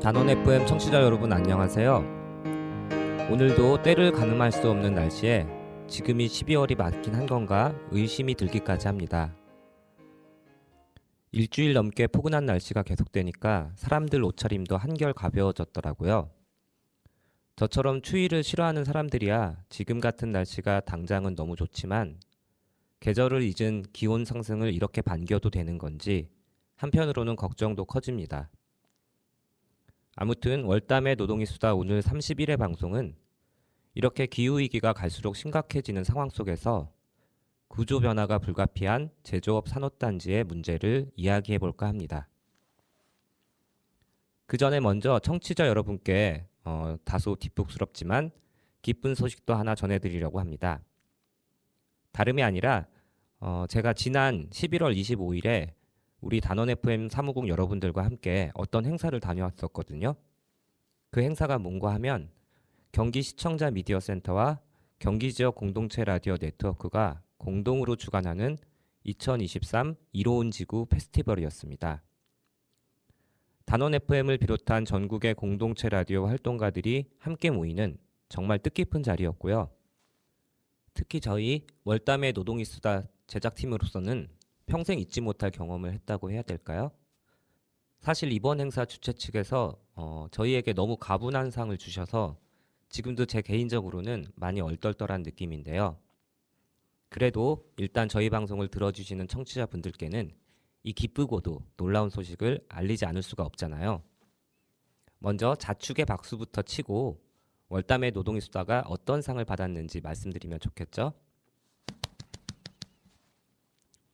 단원 FM 청취자 여러분 안녕하세요. 오늘도 때를 가늠할 수 없는 날씨에 지금이 12월이 맞긴 한 건가 의심이 들기까지 합니다. 일주일 넘게 포근한 날씨가 계속되니까 사람들 옷차림도 한결 가벼워졌더라고요. 저처럼 추위를 싫어하는 사람들이야 지금 같은 날씨가 당장은 너무 좋지만 계절을 잊은 기온 상승을 이렇게 반겨도 되는 건지 한편으로는 걱정도 커집니다. 아무튼 월담의 노동이 수다 오늘 31회 방송은 이렇게 기후위기가 갈수록 심각해지는 상황 속에서 구조 변화가 불가피한 제조업 산업단지의 문제를 이야기해볼까 합니다. 그 전에 먼저 청취자 여러분께 다소 뒷북스럽지만 기쁜 소식도 하나 전해드리려고 합니다. 다름이 아니라 제가 지난 11월 25일에 우리 단원 FM 사무국 여러분들과 함께 어떤 행사를 다녀왔었거든요. 그 행사가 뭔가 하면 경기 시청자 미디어 센터와 경기 지역 공동체 라디오 네트워크가 공동으로 주관하는 2023 이로운 지구 페스티벌이었습니다. 단원 FM을 비롯한 전국의 공동체 라디오 활동가들이 함께 모이는 정말 뜻깊은 자리였고요. 특히 저희 월담의 노동이 수다 제작팀으로서는 평생 잊지 못할 경험을 했다고 해야 될까요? 사실 이번 행사 주최 측에서 저희에게 너무 가분한 상을 주셔서 지금도 제 개인적으로는 많이 얼떨떨한 느낌인데요. 그래도 일단 저희 방송을 들어주시는 청취자분들께는 이 기쁘고도 놀라운 소식을 알리지 않을 수가 없잖아요. 먼저 자축의 박수부터 치고 월담의 노동이 수다가 어떤 상을 받았는지 말씀드리면 좋겠죠?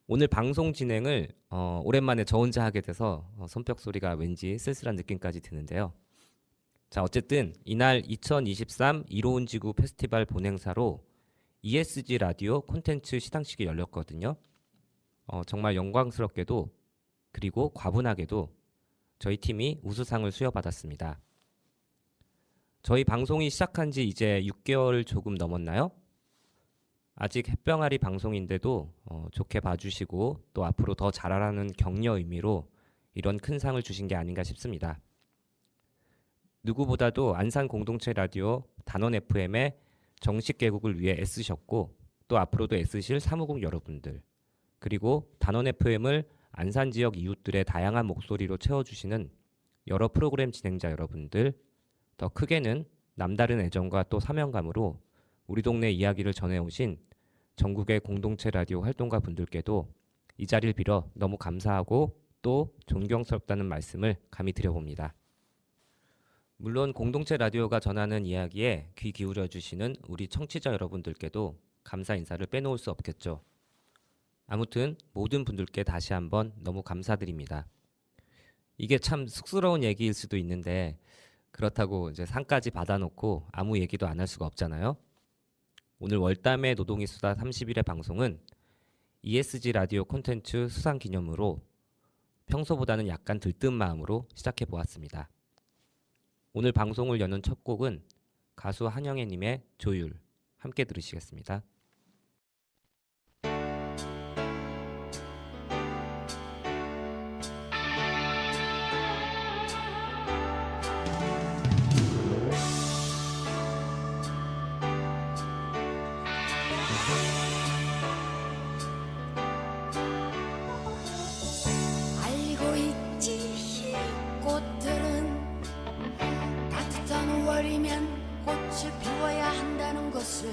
오늘 방송 진행을 오랜만에 저 혼자 하게 돼서 손뼉 소리가 왠지 쓸쓸한 느낌까지 드는데요. 자, 어쨌든 이날 2023 이로운 지구 페스티벌 본행사로 ESG 라디오 콘텐츠 시상식이 열렸거든요. 정말 영광스럽게도 그리고 과분하게도 저희 팀이 우수상을 수여받았습니다. 저희 방송이 시작한 지 이제 6개월 조금 넘었나요? 아직 햇병아리 방송인데도 좋게 봐주시고 또 앞으로 더 잘하라는 격려 의미로 이런 큰 상을 주신 게 아닌가 싶습니다. 누구보다도 안산 공동체 라디오 단원 FM의 정식 개국을 위해 애쓰셨고 또 앞으로도 애쓰실 사무국 여러분들 그리고 단원 FM을 안산 지역 이웃들의 다양한 목소리로 채워주시는 여러 프로그램 진행자 여러분들 더 크게는 남다른 애정과 또 사명감으로 우리 동네 이야기를 전해오신 전국의 공동체 라디오 활동가 분들께도 이 자리를 빌어 너무 감사하고 또 존경스럽다는 말씀을 감히 드려봅니다. 물론 공동체 라디오가 전하는 이야기에 귀 기울여 주시는 우리 청취자 여러분들께도 감사 인사를 빼놓을 수 없겠죠. 아무튼 모든 분들께 다시 한번 너무 감사드립니다. 이게 참 쑥스러운 얘기일 수도 있는데 그렇다고 이제 상까지 받아놓고 아무 얘기도 안 할 수가 없잖아요. 오늘 월담의 노동이 수다 30일의 방송은 ESG 라디오 콘텐츠 수상 기념으로 평소보다는 약간 들뜬 마음으로 시작해 보았습니다. 오늘 방송을 여는 첫 곡은 가수 한영애님의 조율 함께 들으시겠습니다. 알고 있지 꽃들은 따뜻한 5월이면 꽃을 피워야 한다는 것을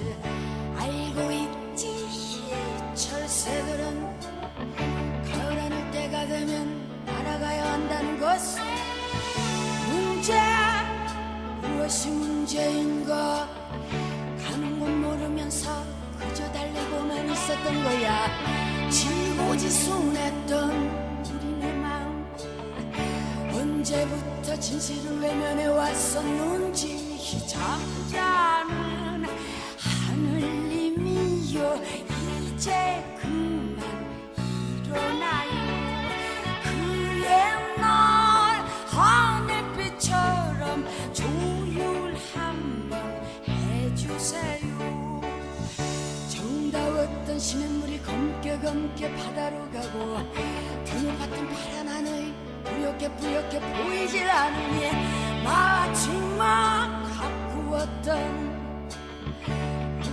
알고 있지 철새들은 가을 하늘 때가 되면 날아가야 한다는 것을 문제 무엇이 문제인가 가는 곳 모르면서 그저 달리고만 있었던 거야 지고지순했던 우리네 마음 언제부터 진실을 외면해 왔었는지 잠자는 하늘님이여 이제 그만 일어나요 그의 날 하늘빛처럼 조율 한번 해주세요 정다웠던 시냇물이 검게 바다로 가고 드높았던 파란 하늘 뿌옇게 보이질 않으니 마지막 가꾸었던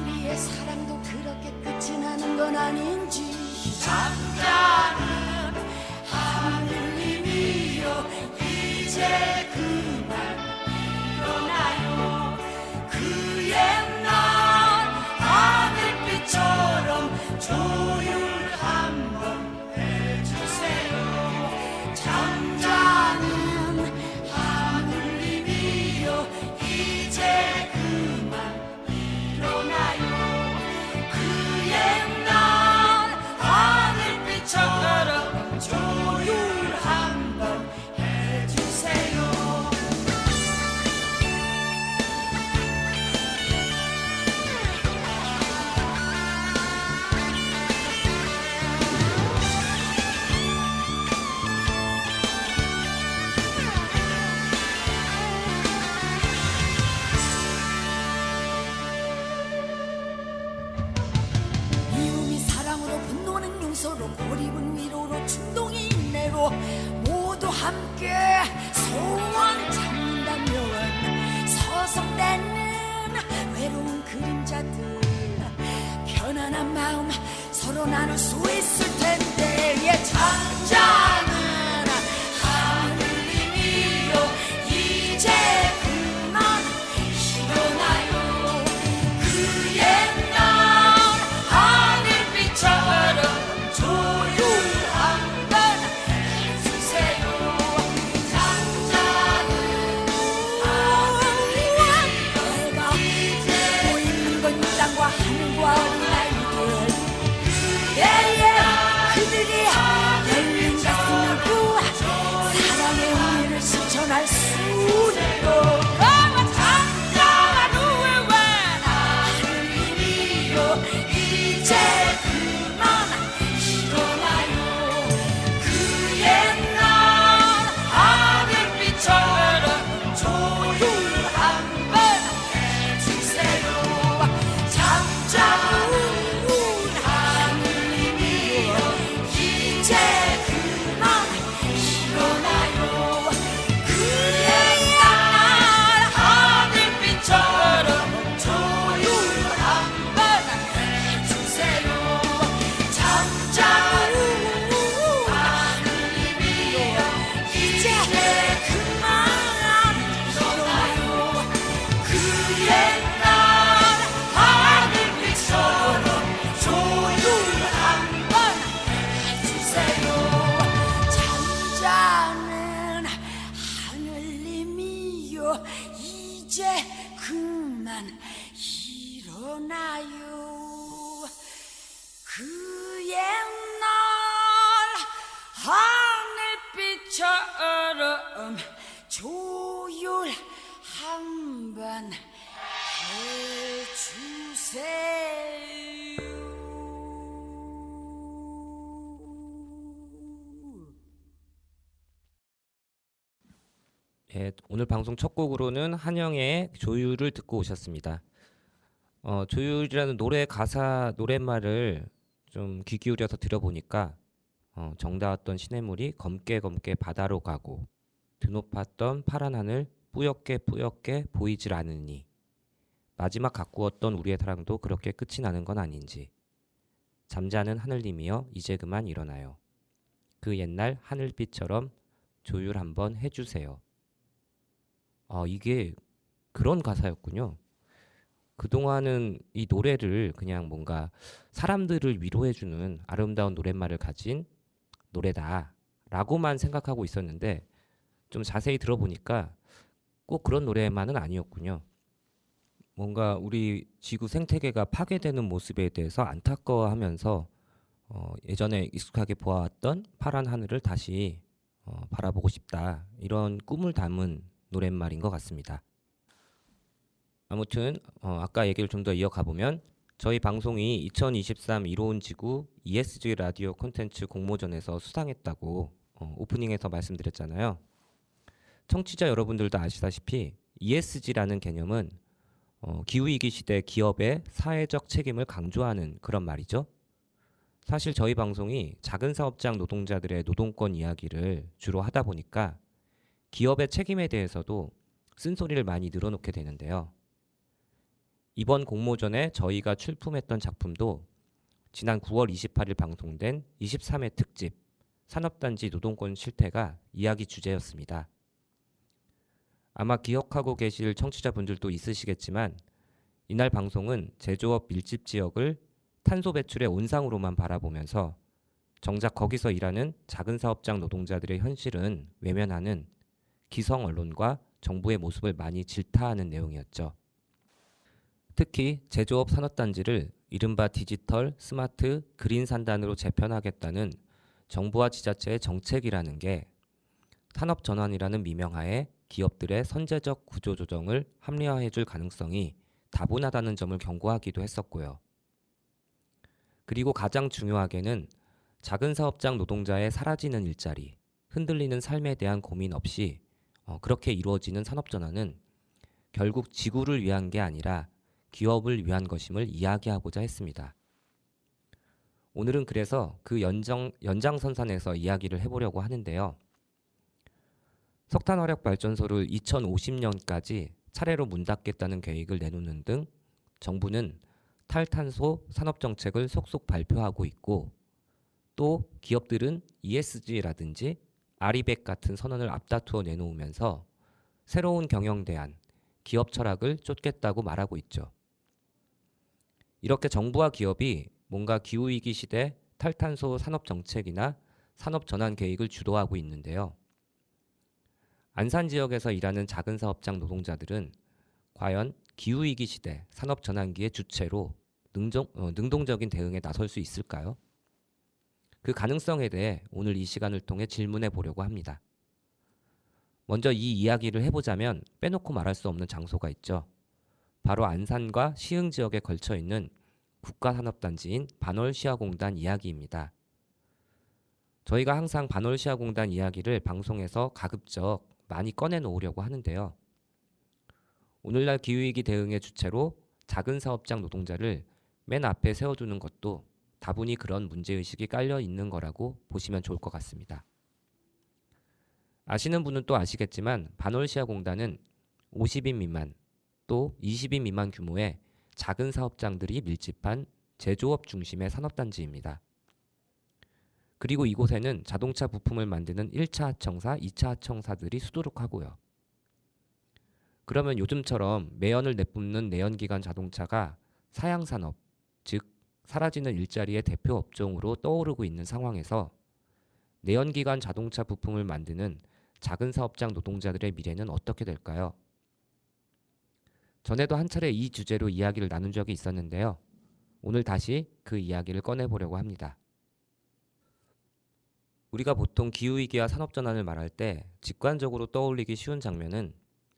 우리의 사랑도 그렇게 끝이 나는 건 아닌지 잠자는 하느님이여 이제 그만 일어나요 그 옛날 하늘빛처럼 조율 한번 해주세요 잠자는 하느님이여 이제 그만 일어나요 그 옛날 하늘빛처럼 조율 한번 해주세요 미움이 사랑으로 분노는 용서로 고립은 위로로 충동이 인내로 모두 함께 소원 찾는다면 서성대는 외로운 그림자들 편안한 마음 서로 나눌 수 있을 텐데 예 잠자는 하느님이여 이제 그만 일어나요 그 옛날 하늘빛처럼 조율 한번 해주세요 잠자는 하늘이여 이제 보이는 건 이 땅과 하늘과 어린아이들 예예 그들이 열린 가슴을 구하 사랑의 운명을 실천할 수 있도록 잠자는 하느님이여 이제 그만 일어나요 그 옛날 하늘빛처럼 조율 한번 해주세요 잠자는 하느님이여 이제 그만 일어나요 그 옛날 하늘빛처럼 조율 한번 해주세요 잠자는 하느님이여 이제 그만 일어나요 그 옛날 하늘빛처럼 조율 한번 해주세요 잠자는 하늘님이여 이제 그만 일어나요 그 옛날 하늘빛처럼 조율 한번 해주세요 예, 오늘 방송 첫 곡으로는 한영의 조율을 듣고 오셨습니다. 조율이라는 노래 가사 노랫말을 좀 귀 기울여서 들어보니까 정다웠던 시냇물이 검게 검게 바다로 가고 드높았던 파란 하늘 뿌옇게 뿌옇게 보이질 않으니 마지막 가꾸었던 우리의 사랑도 그렇게 끝이 나는 건 아닌지 잠자는 하늘님이여 이제 그만 일어나요. 그 옛날 하늘빛처럼 조율 한번 해주세요. 이게 그런 가사였군요. 그동안은 이 노래를 그냥 뭔가 사람들을 위로해주는 아름다운 노랫말을 가진 노래다라고만 생각하고 있었는데 좀 자세히 들어보니까 꼭 그런 노래만은 아니었군요. 뭔가 우리 지구 생태계가 파괴되는 모습에 대해서 안타까워하면서 예전에 익숙하게 보아왔던 파란 하늘을 다시 바라보고 싶다. 이런 꿈을 담은 노랫말인 것 같습니다. 아무튼 아까 얘기를 좀 더 이어가 보면 저희 방송이 2023 이로운 지구 ESG 라디오 콘텐츠 공모전에서 수상했다고 오프닝에서 말씀드렸잖아요. 청취자 여러분들도 아시다시피 ESG라는 개념은 기후위기 시대 기업의 사회적 책임을 강조하는 그런 말이죠. 사실 저희 방송이 작은 사업장 노동자들의 노동권 이야기를 주로 하다 보니까 기업의 책임에 대해서도 쓴소리를 많이 늘어놓게 되는데요. 이번 공모전에 저희가 출품했던 작품도 지난 9월 28일 방송된 23회 특집 산업단지 노동권 실태가 이야기 주제였습니다. 아마 기억하고 계실 청취자분들도 있으시겠지만 이날 방송은 제조업 밀집 지역을 탄소 배출의 온상으로만 바라보면서 정작 거기서 일하는 작은 사업장 노동자들의 현실은 외면하는 기성 언론과 정부의 모습을 많이 질타하는 내용이었죠. 특히 제조업 산업단지를 이른바 디지털, 스마트, 그린 산단으로 재편하겠다는 정부와 지자체의 정책이라는 게 산업 전환이라는 미명하에 기업들의 선제적 구조 조정을 합리화해 줄 가능성이 다분하다는 점을 경고하기도 했었고요. 그리고 가장 중요하게는 작은 사업장 노동자의 사라지는 일자리, 흔들리는 삶에 대한 고민 없이 그렇게 이루어지는 산업 전환은 결국 지구를 위한 게 아니라 기업을 위한 것임을 이야기하고자 했습니다. 오늘은 그래서 그 연장선상에서 이야기를 해보려고 하는데요. 석탄화력발전소를 2050년까지 차례로 문 닫겠다는 계획을 내놓는 등 정부는 탈탄소 산업정책을 속속 발표하고 있고 또 기업들은 ESG라든지 아리백 같은 선언을 앞다투어 내놓으면서 새로운 경영 대안, 기업 철학을 쫓겠다고 말하고 있죠. 이렇게 정부와 기업이 뭔가 기후위기 시대 탈탄소 산업정책이나 산업전환 계획을 주도하고 있는데요. 안산 지역에서 일하는 작은 사업장 노동자들은 과연 기후위기 시대 산업전환기의 주체로 능동적인 대응에 나설 수 있을까요? 그 가능성에 대해 오늘 이 시간을 통해 질문해 보려고 합니다. 먼저 이 이야기를 해보자면 빼놓고 말할 수 없는 장소가 있죠. 바로 안산과 시흥 지역에 걸쳐 있는 국가산업단지인 반월시야공단 이야기입니다. 저희가 항상 반월시야공단 이야기를 방송에서 가급적 많이 꺼내놓으려고 하는데요. 오늘날 기후위기 대응의 주체로 작은 사업장 노동자를 맨 앞에 세워두는 것도 다분히 그런 문제의식이 깔려 있는 거라고 보시면 좋을 것 같습니다. 아시는 분은 또 아시겠지만 반월시야공단은 50인 미만 또 20인 미만 규모의 작은 사업장들이 밀집한 제조업 중심의 산업단지입니다. 그리고 이곳에는 자동차 부품을 만드는 1차 하청사, 2차 하청사들이 수두룩하고요. 그러면 요즘처럼 매연을 내뿜는 내연기관 자동차가 사양산업, 즉 사라지는 일자리의 대표 업종으로 떠오르고 있는 상황에서 내연기관 자동차 부품을 만드는 작은 사업장 노동자들의 미래는 어떻게 될까요? 전에도 한 차례 이 주제로 이야기를 나눈 적이 있었는데요. 오늘 다시 그 이야기를 꺼내보려고 합니다. 우리가 보통 기후위기와 산업전환을 말할 때 직관적으로 떠올리기 쉬운 장면은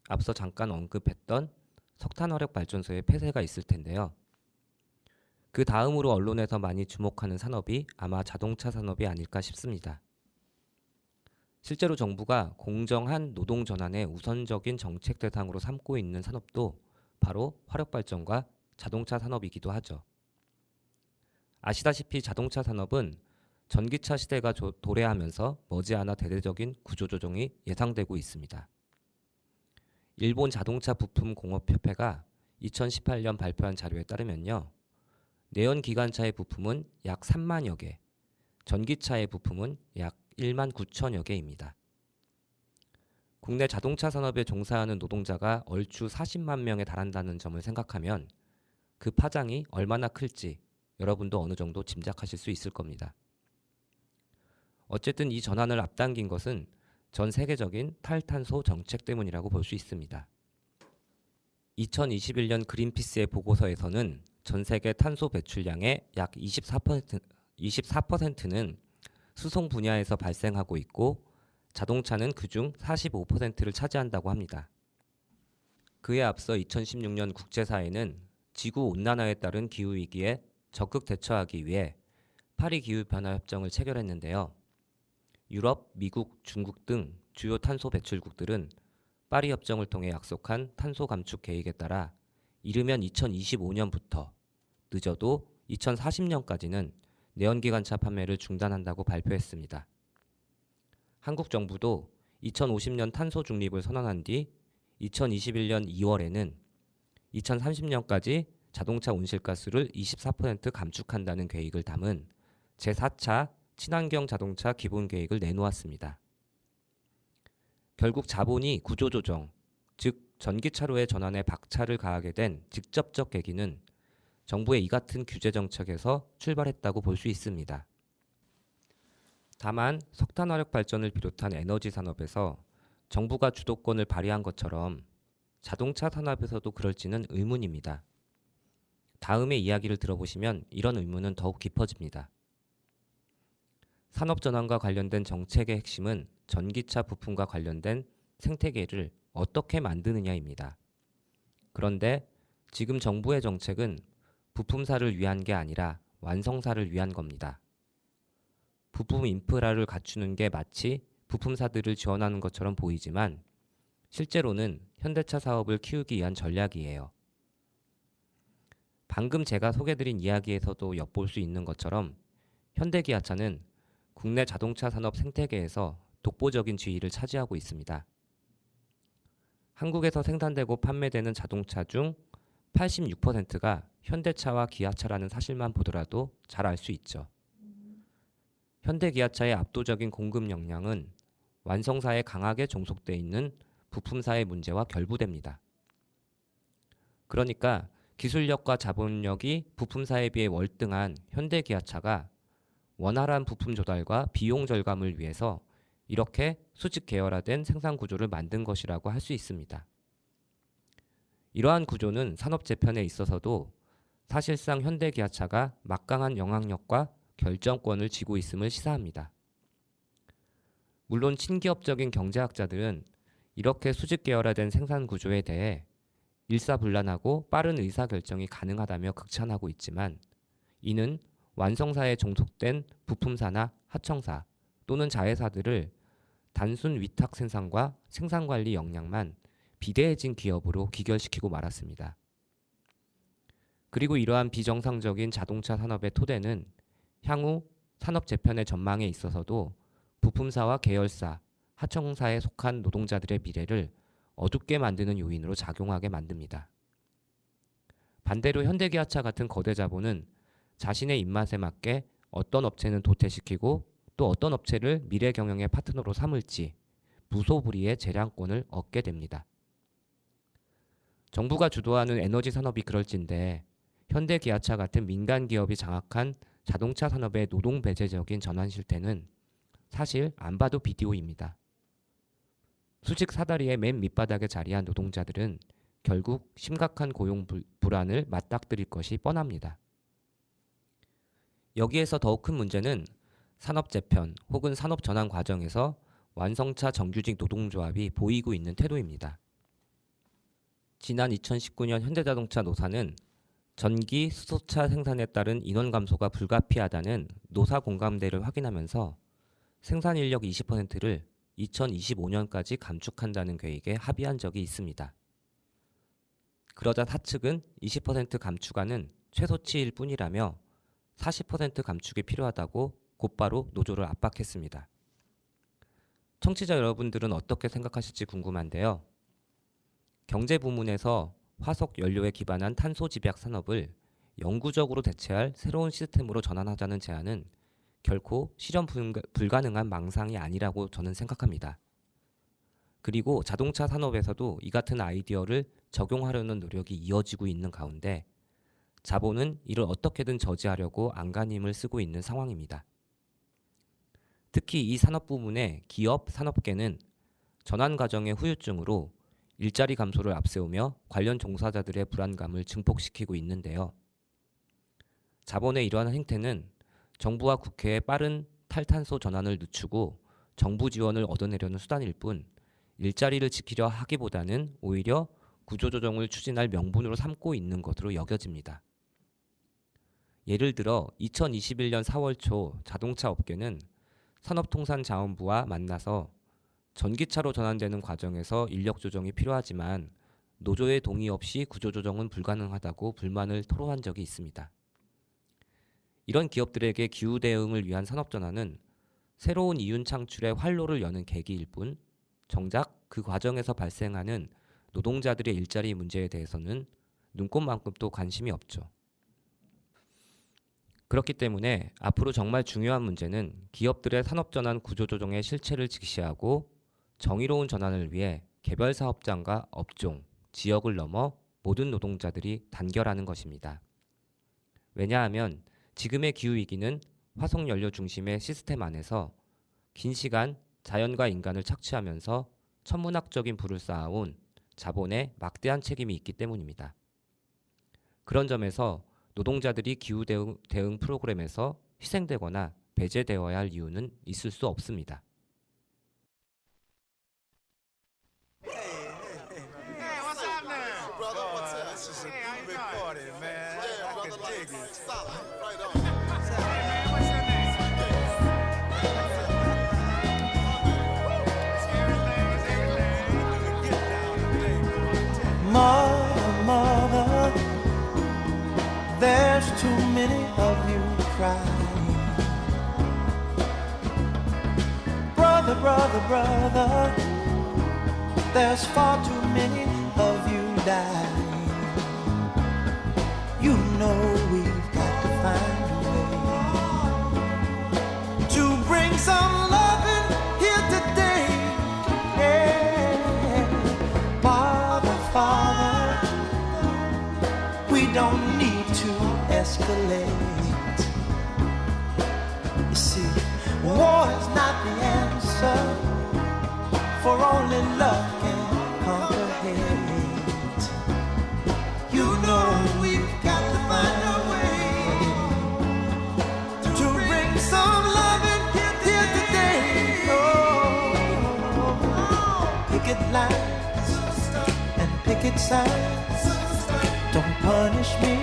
앞서 잠깐 언급했던 석탄화력발전소의 폐쇄가 있을 텐데요. 그 다음으로 언론에서 많이 주목하는 산업이 아마 자동차 산업이 아닐까 싶습니다. 실제로 정부가 공정한 노동 전환의 우선적인 정책 대상으로 삼고 있는 산업도 바로 화력발전과 자동차 산업이기도 하죠. 아시다시피 자동차 산업은 전기차 시대가 도래하면서 머지않아 대대적인 구조조정이 예상되고 있습니다. 일본 자동차 부품 공업협회가 2018년 발표한 자료에 따르면요. 내연기관차의 부품은 약 3만여 개, 전기차의 부품은 약 1만 9천여 개입니다. 국내 자동차 산업에 종사하는 노동자가 얼추 40만 명에 달한다는 점을 생각하면 그 파장이 얼마나 클지 여러분도 어느 정도 짐작하실 수 있을 겁니다. 어쨌든 이 전환을 앞당긴 것은 전 세계적인 탈탄소 정책 때문이라고 볼 수 있습니다. 2021년 그린피스의 보고서에서는 전 세계 탄소 배출량의 약 24%는 수송 분야에서 발생하고 있고 자동차는 그중 45%를 차지한다고 합니다. 그에 앞서 2016년 국제사회는 지구온난화에 따른 기후위기에 적극 대처하기 위해 파리 기후변화협정을 체결했는데요. 유럽, 미국, 중국 등 주요 탄소 배출국들은 파리 협정을 통해 약속한 탄소 감축 계획에 따라 이르면 2025년부터 늦어도 2040년까지는 내연기관차 판매를 중단한다고 발표했습니다. 한국 정부도 2050년 탄소 중립을 선언한 뒤 2021년 2월에는 2030년까지 자동차 온실가스를 24% 감축한다는 계획을 담은 제4차 친환경 자동차 기본계획을 내놓았습니다. 결국 자본이 구조조정, 즉 전기차로의 전환에 박차를 가하게 된 직접적 계기는 정부의 이 같은 규제 정책에서 출발했다고 볼 수 있습니다. 다만 석탄화력 발전을 비롯한 에너지 산업에서 정부가 주도권을 발휘한 것처럼 자동차 산업에서도 그럴지는 의문입니다. 다음의 이야기를 들어보시면 이런 의문은 더욱 깊어집니다. 산업 전환과 관련된 정책의 핵심은 전기차 부품과 관련된 생태계를 어떻게 만드느냐입니다. 그런데 지금 정부의 정책은 부품사를 위한 게 아니라 완성사를 위한 겁니다. 부품 인프라를 갖추는 게 마치 부품사들을 지원하는 것처럼 보이지만 실제로는 현대차 사업을 키우기 위한 전략이에요. 방금 제가 소개드린 이야기에서도 엿볼 수 있는 것처럼 현대기아차는 국내 자동차 산업 생태계에서 독보적인 지위를 차지하고 있습니다. 한국에서 생산되고 판매되는 자동차 중 86%가 현대차와 기아차라는 사실만 보더라도 잘 알 수 있죠. 현대기아차의 압도적인 공급 역량은 완성사에 강하게 종속되어 있는 부품사의 문제와 결부됩니다. 그러니까 기술력과 자본력이 부품사에 비해 월등한 현대기아차가 원활한 부품 조달과 비용 절감을 위해서 이렇게 수직 계열화된 생산 구조를 만든 것이라고 할 수 있습니다. 이러한 구조는 산업 재편에 있어서도 사실상 현대기아차가 막강한 영향력과 결정권을 쥐고 있음을 시사합니다. 물론 친기업적인 경제학자들은 이렇게 수직 계열화된 생산 구조에 대해 일사불란하고 빠른 의사결정이 가능하다며 극찬하고 있지만 이는 완성사에 종속된 부품사나 하청사 또는 자회사들을 단순 위탁 생산과 생산관리 역량만 비대해진 기업으로 귀결시키고 말았습니다. 그리고 이러한 비정상적인 자동차 산업의 토대는 향후 산업 재편의 전망에 있어서도 부품사와 계열사, 하청사에 속한 노동자들의 미래를 어둡게 만드는 요인으로 작용하게 만듭니다. 반대로 현대기아차 같은 거대 자본은 자신의 입맛에 맞게 어떤 업체는 도태시키고 또 어떤 업체를 미래 경영의 파트너로 삼을지 무소불위의 재량권을 얻게 됩니다. 정부가 주도하는 에너지 산업이 그럴진데 현대기아차 같은 민간 기업이 장악한 자동차 산업의 노동 배제적인 전환 실태는 사실 안 봐도 비디오입니다. 수직 사다리의 맨 밑바닥에 자리한 노동자들은 결국 심각한 고용 불안을 맞닥뜨릴 것이 뻔합니다. 여기에서 더욱 큰 문제는 산업 재편 혹은 산업 전환 과정에서 완성차 정규직 노동조합이 보이고 있는 태도입니다. 지난 2019년 현대자동차 노사는 전기 수소차 생산에 따른 인원 감소가 불가피하다는 노사 공감대를 확인하면서 생산 인력 20%를 2025년까지 감축한다는 계획에 합의한 적이 있습니다. 그러자 사측은 20% 감축안은 최소치일 뿐이라며 40% 감축이 필요하다고 곧바로 노조를 압박했습니다. 청취자 여러분들은 어떻게 생각하실지 궁금한데요. 경제 부문에서 화석 연료에 기반한 탄소 집약 산업을 영구적으로 대체할 새로운 시스템으로 전환하자는 제안은 결코 실현 불가능한 망상이 아니라고 저는 생각합니다. 그리고 자동차 산업에서도 이 같은 아이디어를 적용하려는 노력이 이어지고 있는 가운데 자본은 이를 어떻게든 저지하려고 안간힘을 쓰고 있는 상황입니다. 특히 이 산업 부문의 기업 산업계는 전환 과정의 후유증으로 일자리 감소를 앞세우며 관련 종사자들의 불안감을 증폭시키고 있는데요. 자본의 이러한 행태는 정부와 국회의 빠른 탈탄소 전환을 늦추고 정부 지원을 얻어내려는 수단일 뿐 일자리를 지키려 하기보다는 오히려 구조조정을 추진할 명분으로 삼고 있는 것으로 여겨집니다. 예를 들어 2021년 4월 초 자동차 업계는 산업통상자원부와 만나서 전기차로 전환되는 과정에서 인력 조정이 필요하지만 노조의 동의 없이 구조조정은 불가능하다고 불만을 토로한 적이 있습니다. 이런 기업들에게 기후 대응을 위한 산업전환은 새로운 이윤 창출의 활로를 여는 계기일 뿐 정작 그 과정에서 발생하는 노동자들의 일자리 문제에 대해서는 눈꼽만큼도 관심이 없죠. 그렇기 때문에 앞으로 정말 중요한 문제는 기업들의 산업전환 구조조정의 실체를 직시하고 정의로운 전환을 위해 개별 사업장과 업종, 지역을 넘어 모든 노동자들이 단결하는 것입니다. 왜냐하면 지금의 기후위기는 화석연료 중심의 시스템 안에서 긴 시간 자연과 인간을 착취하면서 천문학적인 부를 쌓아온 자본의 막대한 책임이 있기 때문입니다. 그런 점에서 노동자들이 기후대응 프로그램에서 희생되거나 배제되어야 할 이유는 있을 수 없습니다. Hey, what's happening? Brother, what's up? This is a Hey, how you big doing? party, man. Yeah, I brother, can like dig it. solid. Right on. Hey, man, what's your name? Get down today, man. Mother, mother, there's too many of you crying. Brother, brother, brother, there's far too many of you dying. You know we've got to find a way to bring some loving here today. Yeah. Father, Father, we don't need to escalate. You see, war is not the answer, for only love can conquer hate. You know we've got to find a way to bring some loving here today. Oh, picket lines and picket signs. Don't punish me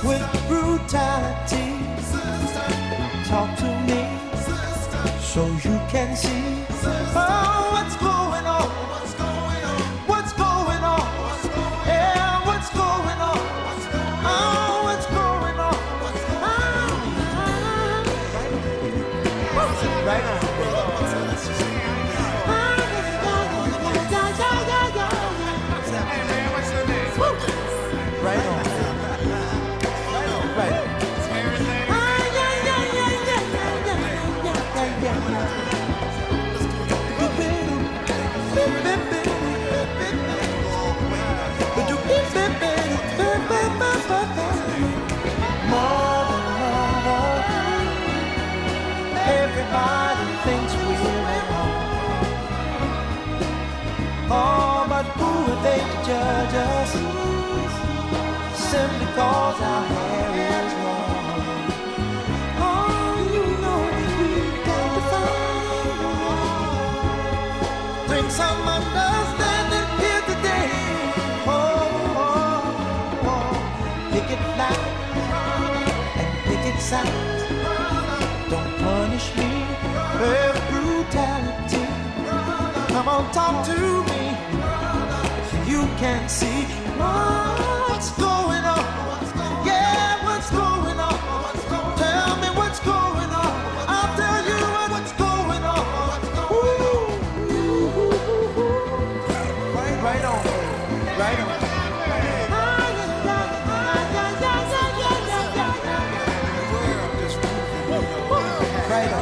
with brutality. Talk to me so you can see what's going on. What's going on? Yeah, what's going on? Oh, what's going on? Right on. Hey, man, what's your name? Right on. Right on. Everything. Everybody thinks we're wrong. Oh, but who are they to judge us? Simply cause our hair is long. Oh, you know we've got to find a way. Bring some understanding here today. Pick it loud and pick it sound. Don't punish me with brutality. Come on, talk to me so you can see what's going on. Yeah, what's going on? Tell me what's going on. I'll tell you what's going on. Ooh. Right on, right on. Right on. Right on.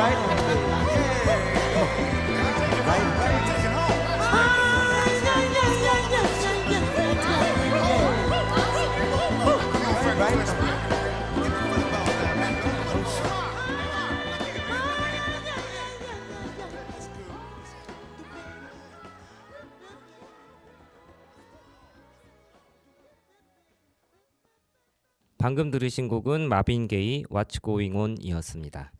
Right on. 방금 들으신 곡은 마빈 게이 What's Going On 이었습니다.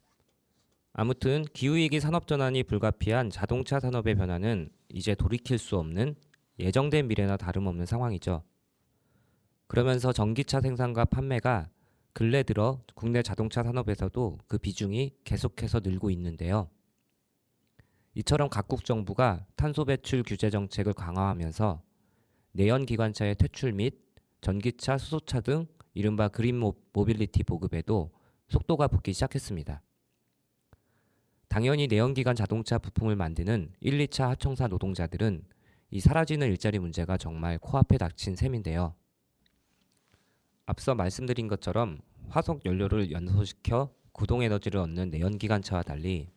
아무튼 기후위기 산업전환이 불가피한 자동차 산업의 변화는 이제 돌이킬 수 없는 예정된 미래나 다름없는 상황이죠. 그러면서 전기차 생산과 판매가 근래 들어 국내 자동차 산업에서도 그 비중이 계속해서 늘고 있는데요. 이처럼 각국 정부가 탄소 배출 규제 정책을 강화하면서 내연 기관차의 퇴출 및 전기차, 수소차 등 이른바 그린 모빌리티 보급에도 속도가 붙기 시작했습니다. 당연히 내연기관 자동차 부품을 만드는 1, 2차 하청사 노동자들은 이 사라지는 일자리 문제가 정말 코앞에 닥친 셈인데요. 앞서 말씀드린 것처럼 화석 연료를 연소시켜 구동에너지를 얻는 내연기관차와 달리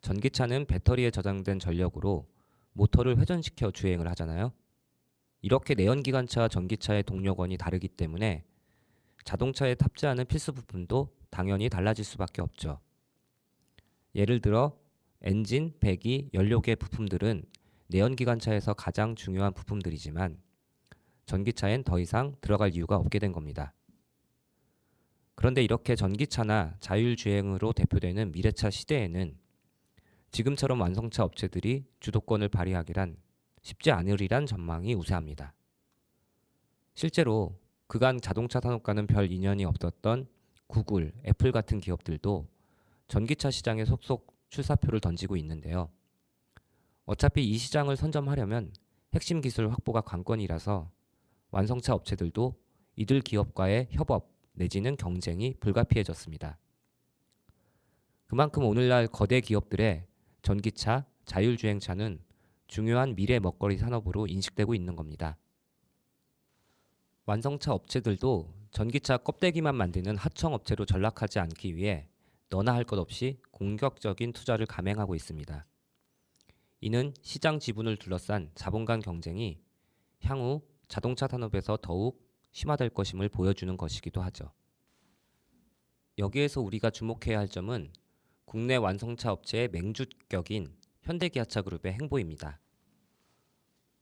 전기차는 배터리에 저장된 전력으로 모터를 회전시켜 주행을 하잖아요. 이렇게 내연기관차와 전기차의 동력원이 다르기 때문에 자동차에 탑재하는 필수 부품도 당연히 달라질 수밖에 없죠. 예를 들어 엔진, 배기, 연료계 부품들은 내연기관차에서 가장 중요한 부품들이지만 전기차엔 더 이상 들어갈 이유가 없게 된 겁니다. 그런데 이렇게 전기차나 자율주행으로 대표되는 미래차 시대에는 지금처럼 완성차 업체들이 주도권을 발휘하기란 쉽지 않으리란 전망이 우세합니다. 실제로 그간 자동차 산업과는 별 인연이 없었던 구글, 애플 같은 기업들도 전기차 시장에 속속 출사표를 던지고 있는데요. 어차피 이 시장을 선점하려면 핵심 기술 확보가 관건이라서 완성차 업체들도 이들 기업과의 협업 내지는 경쟁이 불가피해졌습니다. 그만큼 오늘날 거대 기업들의 전기차, 자율주행차는 중요한 미래 먹거리 산업으로 인식되고 있는 겁니다. 완성차 업체들도 전기차 껍데기만 만드는 하청업체로 전락하지 않기 위해 너나 할 것 없이 공격적인 투자를 감행하고 있습니다. 이는 시장 지분을 둘러싼 자본 간 경쟁이 향후 자동차 산업에서 더욱 심화될 것임을 보여주는 것이기도 하죠. 여기에서 우리가 주목해야 할 점은 국내 완성차 업체의 맹주격인 현대기아차 그룹의 행보입니다.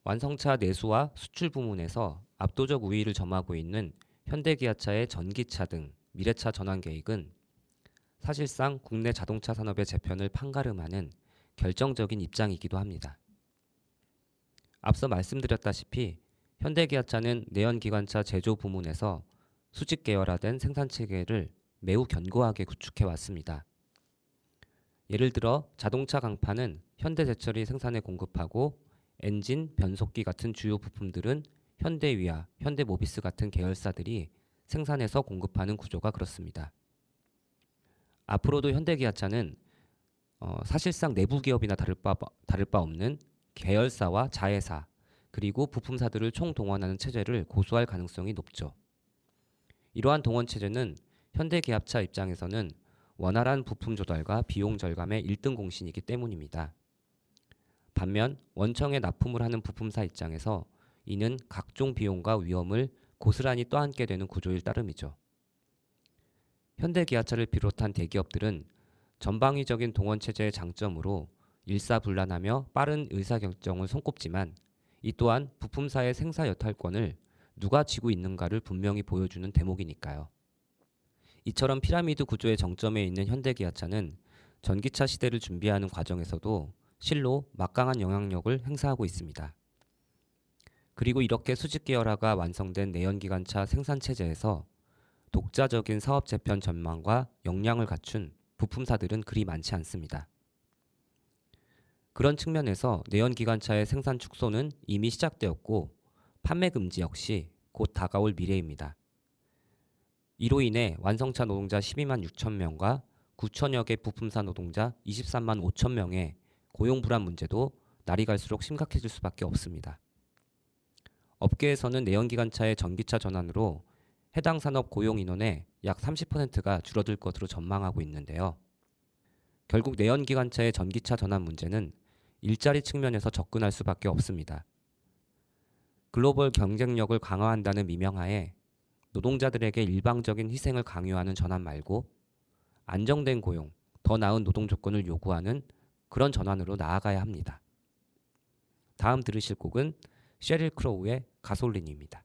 완성차 내수와 수출 부문에서 압도적 우위를 점하고 있는 현대기아차의 전기차 등 미래차 전환 계획은 사실상 국내 자동차 산업의 재편을 판가름하는 결정적인 입장이기도 합니다. 앞서 말씀드렸다시피 현대기아차는 내연기관차 제조 부문에서 수직 계열화된 생산체계를 매우 견고하게 구축해 왔습니다. 예를 들어 자동차 강판은 현대제철이 생산에 공급하고 엔진, 변속기 같은 주요 부품들은 현대위아, 현대모비스 같은 계열사들이 생산해서 공급하는 구조가 그렇습니다. 앞으로도 현대기아차는 사실상 내부 기업이나 다를 바 없는 계열사와 자회사 그리고 부품사들을 총동원하는 체제를 고수할 가능성이 높죠. 이러한 동원 체제는 현대기아차 입장에서는 원활한 부품 조달과 비용 절감의 1등 공신이기 때문입니다. 반면 원청에 납품을 하는 부품사 입장에서 이는 각종 비용과 위험을 고스란히 떠안게 되는 구조일 따름이죠. 현대기아차를 비롯한 대기업들은 전방위적인 동원체제의 장점으로 일사불란하며 빠른 의사결정을 손꼽지만 이 또한 부품사의 생사 여탈권을 누가 쥐고 있는가를 분명히 보여주는 대목이니까요. 이처럼 피라미드 구조의 정점에 있는 현대기아차는 전기차 시대를 준비하는 과정에서도 실로 막강한 영향력을 행사하고 있습니다. 그리고 이렇게 수직 계열화가 완성된 내연기관차 생산체제에서 독자적인 사업 재편 전망과 역량을 갖춘 부품사들은 그리 많지 않습니다. 그런 측면에서 내연기관차의 생산 축소는 이미 시작되었고 판매 금지 역시 곧 다가올 미래입니다. 이로 인해 완성차 노동자 12만 6천 명과 9천여 개 부품사 노동자 23만 5천 명의 고용 불안 문제도 날이 갈수록 심각해질 수밖에 없습니다. 업계에서는 내연기관차의 전기차 전환으로 해당 산업 고용 인원의 약 30%가 줄어들 것으로 전망하고 있는데요. 결국 내연기관차의 전기차 전환 문제는 일자리 측면에서 접근할 수밖에 없습니다. 글로벌 경쟁력을 강화한다는 미명하에 노동자들에게 일방적인 희생을 강요하는 전환 말고 안정된 고용, 더 나은 노동 조건을 요구하는 그런 전환으로 나아가야 합니다. 다음 들으실 곡은 셰릴 크로우의 가솔린입니다.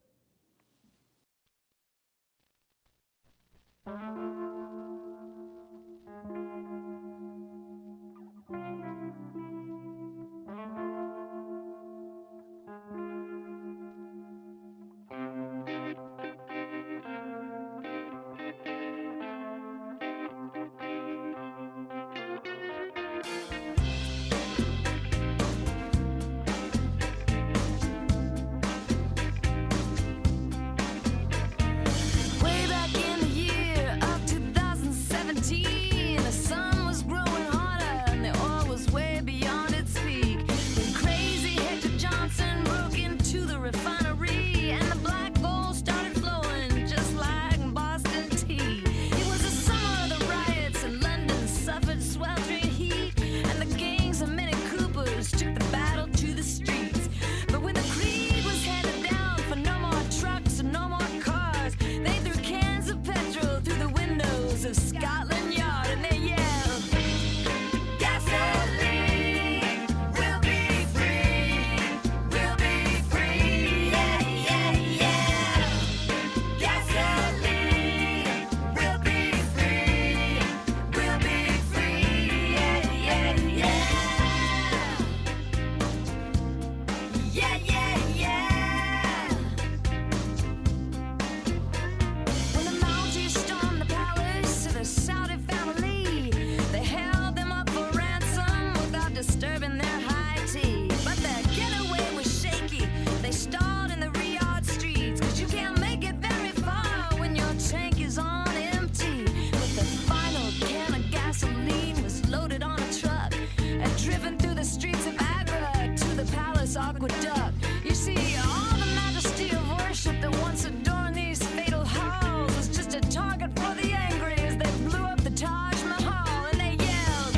aqueduct. You see, all the majesty of worship that once adorned these fatal halls was just a target for the angry as they blew up the Taj Mahal and they yelled,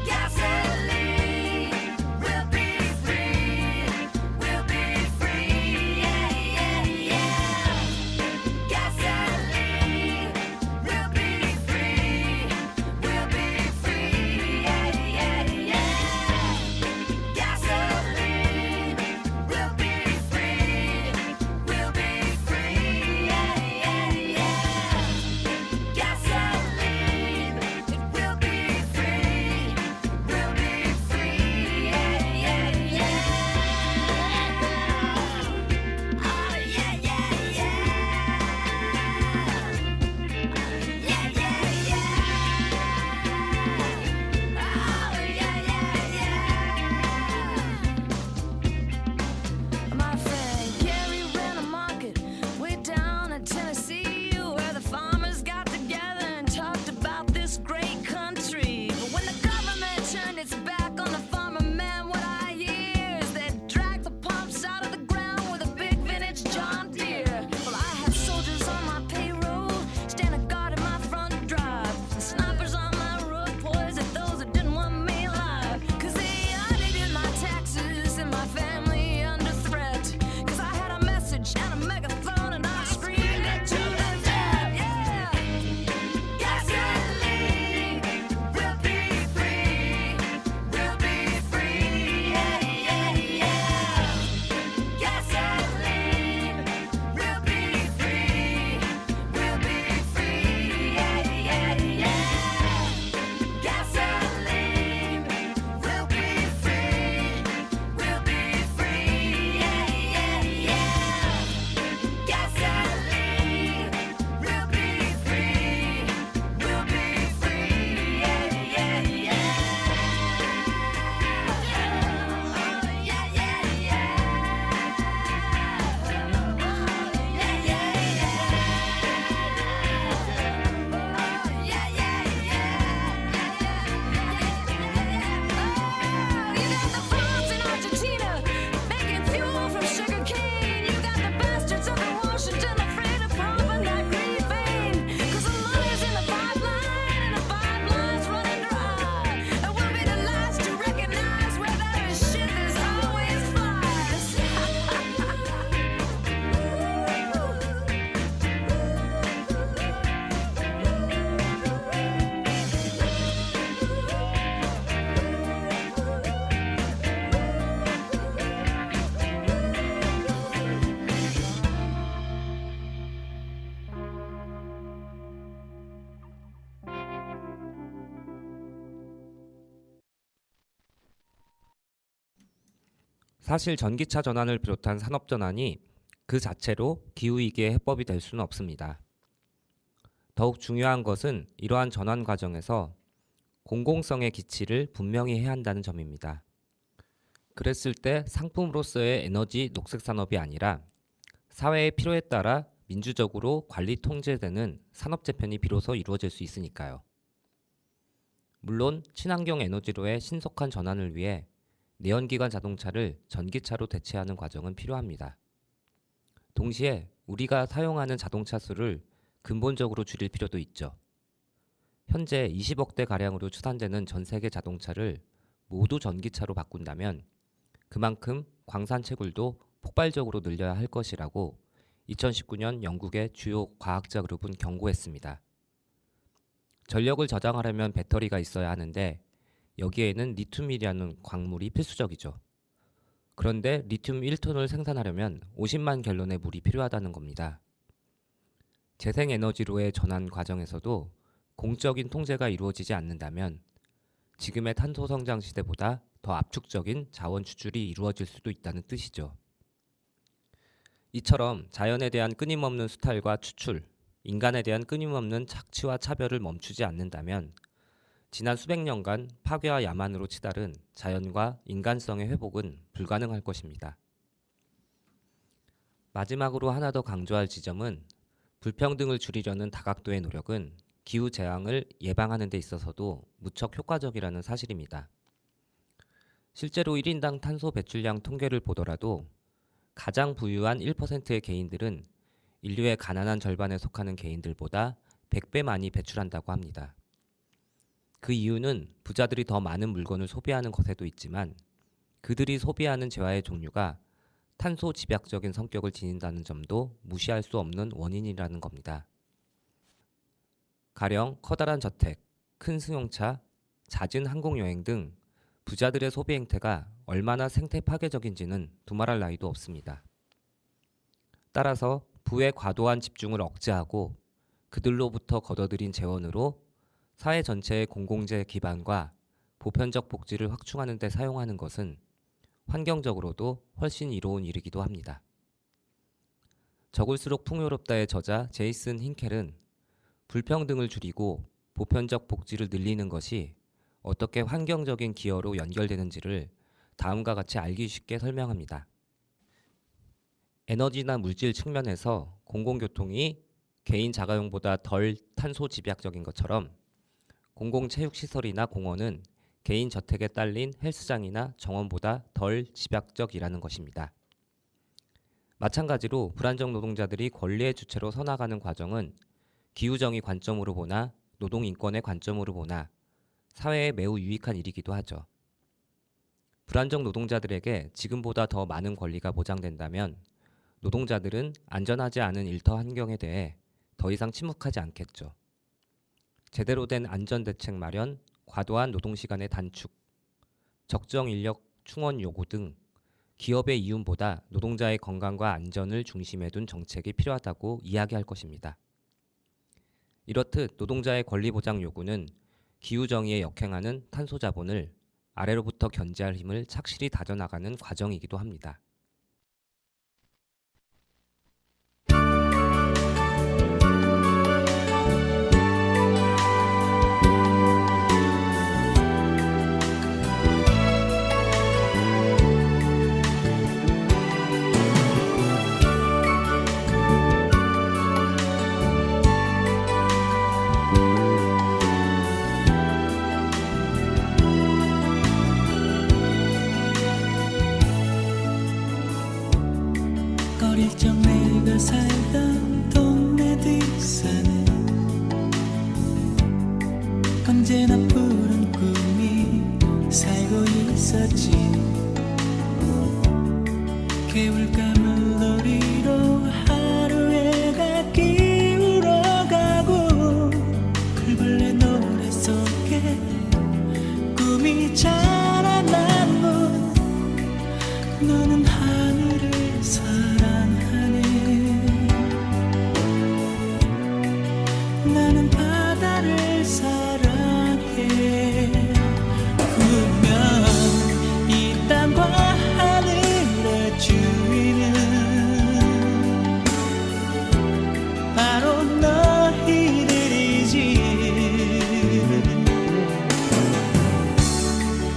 gasoline, we'll be free, we'll be free, yeah, yeah, yeah. Gasoline, we'll be free, we'll be free, yeah, yeah, yeah. Gasoline, we'll be free, we'll be free, yeah, yeah, yeah. Gasoline, it will be free, we'll be free, yeah, yeah, yeah. Oh, yeah, yeah, yeah. Yeah, yeah, yeah. Oh, yeah, yeah, yeah. My friend Gary ran a market way down in Tennessee where the farmers got together and talked about this great country. But when the government turned its back on the farmer man, what I hear is they dragged the pumps out of the ground with a big vintage John Deere. Well, I had soldiers on my payroll, standing guard in my front drive, and snipers on my road poison those that didn't want me alive. 'Cause they audited my taxes and my family under threat. 'Cause I had a message and a megaphone and I screamed it to the dead. Yeah. Gasoline, we'll be free, we'll be free, yeah, yeah, yeah. Gasoline, we'll be free, we'll be free, yeah, yeah, yeah. Gasoline, we'll be free, we'll be free, yeah, yeah, yeah. Gasoline, we'll be free, we'll be free, yeah, yeah, yeah. Oh, yeah, yeah, yeah. Yeah, yeah, yeah. Oh, yeah, yeah, yeah. You got the farms in Argentina making fuel from sugar cane. You got the bastards up in Washington afraid of pumping that green vein. 'Cause the money's in the pipeline and the pipeline's running dry. And we'll be the last to recognize where there is shit, there's always fires. 사실 전기차 전환을 비롯한 산업 전환이 그 자체로 기후위기의 해법이 될 수는 없습니다. 더욱 중요한 것은 이러한 전환 과정에서 공공성의 기치를 분명히 해야 한다는 점입니다. 그랬을 때 상품으로서의 에너지 녹색 산업이 아니라 사회의 필요에 따라 민주적으로 관리 통제되는 산업 재편이 비로소 이루어질 수 있으니까요. 물론 친환경 에너지로의 신속한 전환을 위해 내연기관 자동차를 전기차로 대체하는 과정은 필요합니다. 동시에 우리가 사용하는 자동차 수를 근본적으로 줄일 필요도 있죠. 현재 20억 대 가량으로 추산되는 전 세계 자동차를 모두 전기차로 바꾼다면 그만큼 광산 채굴도 폭발적으로 늘려야 할 것이라고 2019년 영국의 주요 과학자 그룹은 경고했습니다. 전력을 저장하려면 배터리가 있어야 하는데 여기에는 리튬이라는 광물이 필수적이죠. 그런데 리튬 1톤을 생산하려면 50만 갤런의 물이 필요하다는 겁니다. 재생에너지로의 전환 과정에서도 공적인 통제가 이루어지지 않는다면 지금의 탄소 성장 시대보다 더 압축적인 자원 추출이 이루어질 수도 있다는 뜻이죠. 이처럼 자연에 대한 끊임없는 수탈과 추출, 인간에 대한 끊임없는 착취와 차별을 멈추지 않는다면 지난 수백 년간 파괴와 야만으로 치달은 자연과 인간성의 회복은 불가능할 것입니다. 마지막으로 하나 더 강조할 지점은 불평등을 줄이려는 다각도의 노력은 기후재앙을 예방하는 데 있어서도 무척 효과적이라는 사실입니다. 실제로 1인당 탄소 배출량 통계를 보더라도 가장 부유한 1%의 개인들은 인류의 가난한 절반에 속하는 개인들보다 100배 많이 배출한다고 합니다. 그 이유는 부자들이 더 많은 물건을 소비하는 것에도 있지만 그들이 소비하는 재화의 종류가 탄소 집약적인 성격을 지닌다는 점도 무시할 수 없는 원인이라는 겁니다. 가령 커다란 저택, 큰 승용차, 잦은 항공여행 등 부자들의 소비 행태가 얼마나 생태 파괴적인지는 두말할 나위도 없습니다. 따라서 부의 과도한 집중을 억제하고 그들로부터 거둬들인 재원으로 사회 전체의 공공재 기반과 보편적 복지를 확충하는 데 사용하는 것은 환경적으로도 훨씬 이로운 일이기도 합니다. 적을수록 풍요롭다의 저자 제이슨 힌켈은 불평등을 줄이고 보편적 복지를 늘리는 것이 어떻게 환경적인 기여로 연결되는지를 다음과 같이 알기 쉽게 설명합니다. 에너지나 물질 측면에서 공공교통이 개인 자가용보다 덜 탄소 집약적인 것처럼 공공체육시설이나 공원은 개인 저택에 딸린 헬스장이나 정원보다 덜 집약적이라는 것입니다. 마찬가지로 불안정 노동자들이 권리의 주체로 서나가는 과정은 기후정의 관점으로 보나 노동인권의 관점으로 보나 사회에 매우 유익한 일이기도 하죠. 불안정 노동자들에게 지금보다 더 많은 권리가 보장된다면 노동자들은 안전하지 않은 일터 환경에 대해 더 이상 침묵하지 않겠죠. 제대로 된 안전대책 마련, 과도한 노동시간의 단축, 적정 인력 충원 요구 등 기업의 이윤보다 노동자의 건강과 안전을 중심에 둔 정책이 필요하다고 이야기할 것입니다. 이렇듯 노동자의 권리 보장 요구는 기후정의에 역행하는 탄소 자본을 아래로부터 견제할 힘을 착실히 다져나가는 과정이기도 합니다. 어릴 적 내가 살던 동네 뒷산에 언제나 푸른 꿈이 살고 있었지. 개울가 물놀이로 하루해가 기울어가고 풀벌레 노래 속에 꿈이 자라나고 너는 하늘을 사랑하네. 나는 바다를 사랑해. 분명 이 땅과 하늘의 주인은 바로 너희들이지.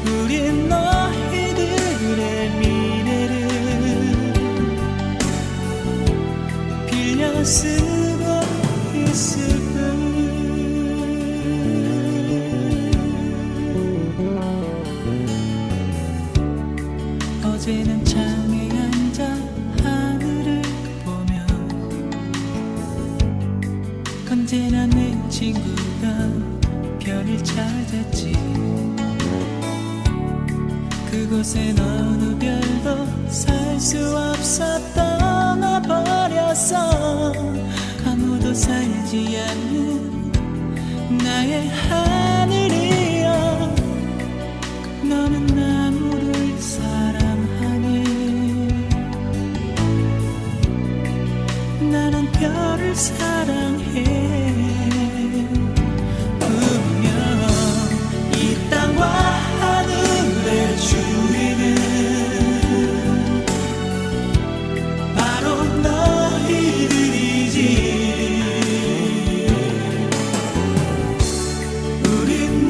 우린 너희들의 미래를 빌려 쓰고 있을 뿐. 어제는 창에 앉아 하늘을 보며 언제나 내 친구가 별을 찾았지. 그곳엔 어느 별도 살 수 없어 떠나버렸어. 아무도 살지 않는 나의 하늘이여. 너는 나무를 사랑하네. 나는 별을 사랑해. 분명 이 땅과 하늘의 주인은 바로 너희들이지. 우린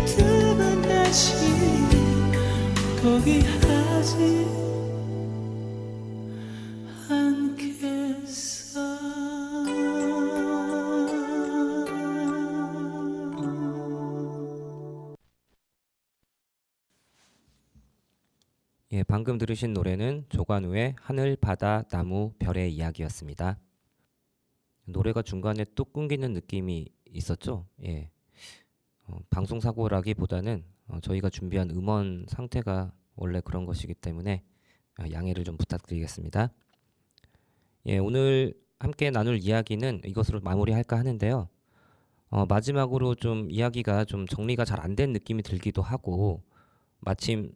두 번 다시 포기하지 않겠어. 예, 방금 들으신 노래는 조관우의 하늘, 바다, 나무, 별의 이야기였습니다. 노래가 중간에 뚝 끊기는 느낌이 있었죠? 예. 방송 사고라기보다는 저희가 준비한 음원 상태가 원래 그런 것이기 때문에 양해를 좀 부탁드리겠습니다. 예, 오늘 함께 나눌 이야기는 이것으로 마무리할까 하는데요. 마지막으로 좀 이야기가 좀 정리가 잘 안 된 느낌이 들기도 하고 마침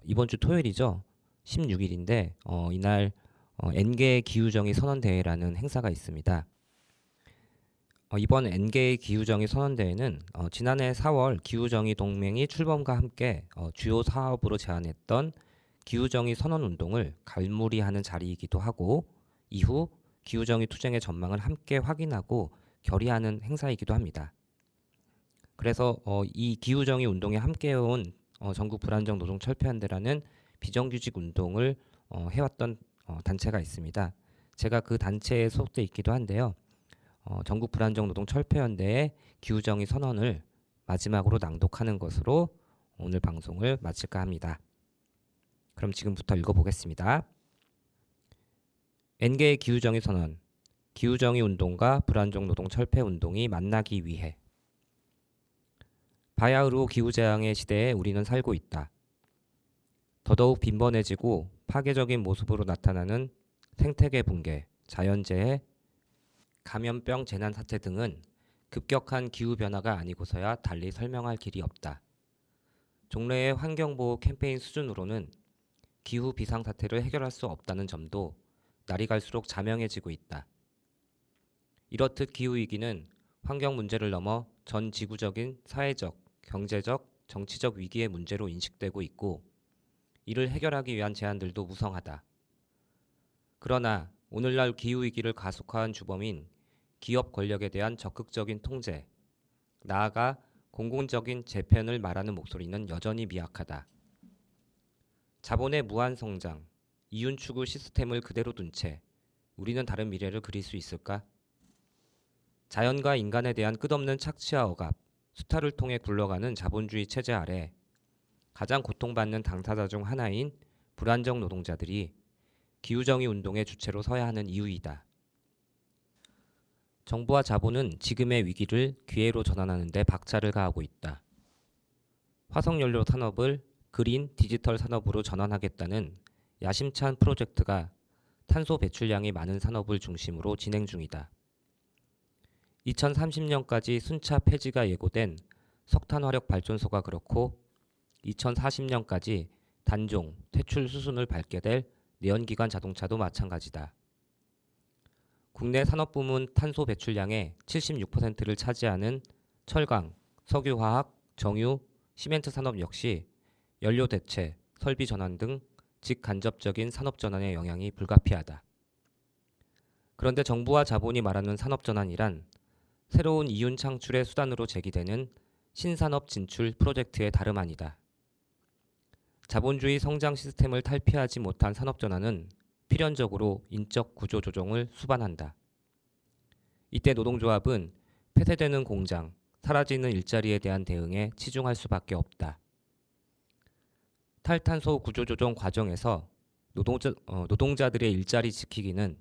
이번 주 토요일이죠. 16일인데 이날 N개 기후정의 선언대회라는 행사가 있습니다. 이번 N개의 기후정의 선언대회는 지난해 4월 기후정의 동맹이 출범과 함께 주요 사업으로 제안했던 기후정의 선언운동을 갈무리하는 자리이기도 하고 이후 기후정의 투쟁의 전망을 함께 확인하고 결의하는 행사이기도 합니다. 그래서 이 기후정의 운동에 함께해온 전국 불안정 노동 철폐연대라는 비정규직 운동을 해왔던 단체가 있습니다. 제가 그 단체에 소속돼 있기도 한데요. 전국 불안정 노동 철폐연대의 기후정의 선언을 마지막으로 낭독하는 것으로 오늘 방송을 마칠까 합니다. 그럼 지금부터 읽어보겠습니다. N개의 기후정의 선언, 기후정의 운동과 불안정 노동 철폐 운동이 만나기 위해. 바야흐로 기후재앙의 시대에 우리는 살고 있다. 더더욱 빈번해지고 파괴적인 모습으로 나타나는 생태계 붕괴, 자연재해, 감염병 재난 사태 등은 급격한 기후변화가 아니고서야 달리 설명할 길이 없다. 종래의 환경보호 캠페인 수준으로는 기후 비상사태를 해결할 수 없다는 점도 날이 갈수록 자명해지고 있다. 이렇듯 기후위기는 환경 문제를 넘어 전 지구적인 사회적, 경제적, 정치적 위기의 문제로 인식되고 있고 이를 해결하기 위한 제안들도 무성하다. 그러나 오늘날 기후위기를 가속화한 주범인 기업 권력에 대한 적극적인 통제, 나아가 공공적인 재편을 말하는 목소리는 여전히 미약하다. 자본의 무한 성장, 이윤 추구 시스템을 그대로 둔 채 우리는 다른 미래를 그릴 수 있을까? 자연과 인간에 대한 끝없는 착취와 억압, 수탈을 통해 굴러가는 자본주의 체제 아래 가장 고통받는 당사자 중 하나인 불안정 노동자들이 기후정의 운동의 주체로 서야 하는 이유이다. 정부와 자본은 지금의 위기를 기회로 전환하는 데 박차를 가하고 있다. 화석연료 산업을 그린 디지털 산업으로 전환하겠다는 야심찬 프로젝트가 탄소 배출량이 많은 산업을 중심으로 진행 중이다. 2030년까지 순차 폐지가 예고된 석탄화력 발전소가 그렇고 2040년까지 단종, 퇴출 수순을 밟게 될 내연기관 자동차도 마찬가지다. 국내 산업부문 탄소 배출량의 76%를 차지하는 철강, 석유화학, 정유, 시멘트 산업 역시 연료 대체, 설비 전환 등 직간접적인 산업 전환의 영향이 불가피하다. 그런데 정부와 자본이 말하는 산업 전환이란 새로운 이윤 창출의 수단으로 제기되는 신산업 진출 프로젝트의 다름 아니다. 자본주의 성장 시스템을 탈피하지 못한 산업 전환은 필연적으로 인적 구조 조정을 수반한다. 이때 노동조합은 폐쇄되는 공장, 사라지는 일자리에 대한 대응에 치중할 수밖에 없다. 탈탄소 구조조정 과정에서 노동자들의 일자리 지키기는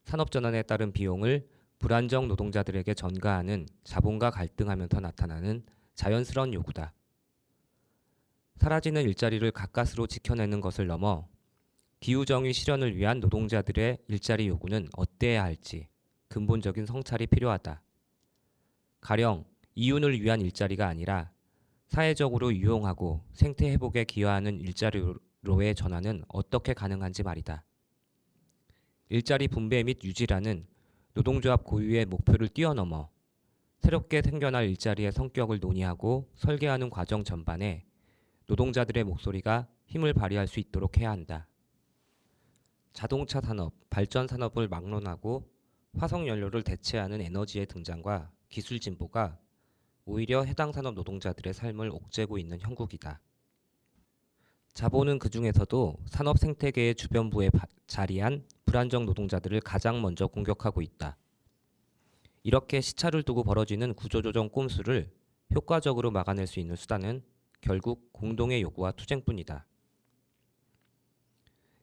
산업전환에 따른 비용을 불안정 노동자들에게 전가하는 자본과 갈등하면서 나타나는 자연스러운 요구다. 사라지는 일자리를 가까스로 지켜내는 것을 넘어 기후정의 실현을 위한 노동자들의 일자리 요구는 어때야 할지 근본적인 성찰이 필요하다. 가령 이윤을 위한 일자리가 아니라 사회적으로 유용하고 생태 회복에 기여하는 일자리로의 전환은 어떻게 가능한지 말이다. 일자리 분배 및 유지라는 노동조합 고유의 목표를 뛰어넘어 새롭게 생겨날 일자리의 성격을 논의하고 설계하는 과정 전반에 노동자들의 목소리가 힘을 발휘할 수 있도록 해야 한다. 자동차 산업, 발전 산업을 막론하고 화석 연료를 대체하는 에너지의 등장과 기술 진보가 오히려 해당 산업 노동자들의 삶을 옥죄고 있는 형국이다. 자본은 그 중에서도 산업 생태계의 주변부에 자리한 불안정 노동자들을 가장 먼저 공격하고 있다. 이렇게 시차를 두고 벌어지는 구조조정 꼼수를 효과적으로 막아낼 수 있는 수단은 결국 공동의 요구와 투쟁뿐이다.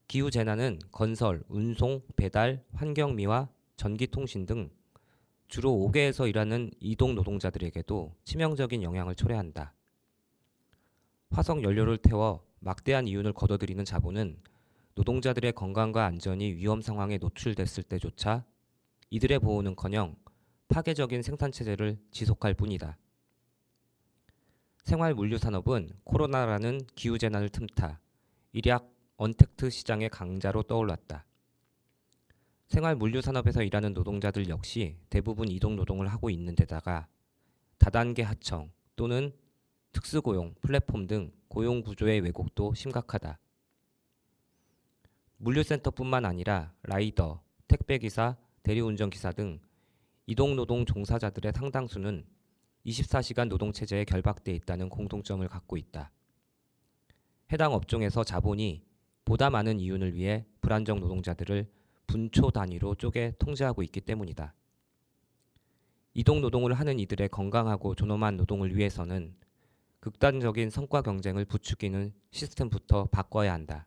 기후재난은 건설, 운송, 배달, 환경미화, 전기통신 등 주로 5개에서 일하는 이동 노동자들에게도 치명적인 영향을 초래한다. 화석 연료를 태워 막대한 이윤을 거둬들이는 자본은 노동자들의 건강과 안전이 위험 상황에 노출됐을 때조차 이들의 보호는커녕 파괴적인 생산체제를 지속할 뿐이다. 생활물류산업은 코로나라는 기후재난을 틈타 일약 언택트 시장의 강자로 떠올랐다. 생활물류산업에서 일하는 노동자들 역시 대부분 이동노동을 하고 있는 데다가 다단계 하청 또는 특수고용, 플랫폼 등 고용구조의 왜곡도 심각하다. 물류센터뿐만 아니라 라이더, 택배기사, 대리운전기사 등 이동노동 종사자들의 상당수는 24시간 노동체제에 결박돼 있다는 공통점을 갖고 있다. 해당 업종에서 자본이 보다 많은 이윤을 위해 불안정 노동자들을 분초 단위로 쪼개 통제하고 있기 때문이다. 이동 노동을 하는 이들의 건강하고 존엄한 노동을 위해서는 극단적인 성과 경쟁을 부추기는 시스템부터 바꿔야 한다.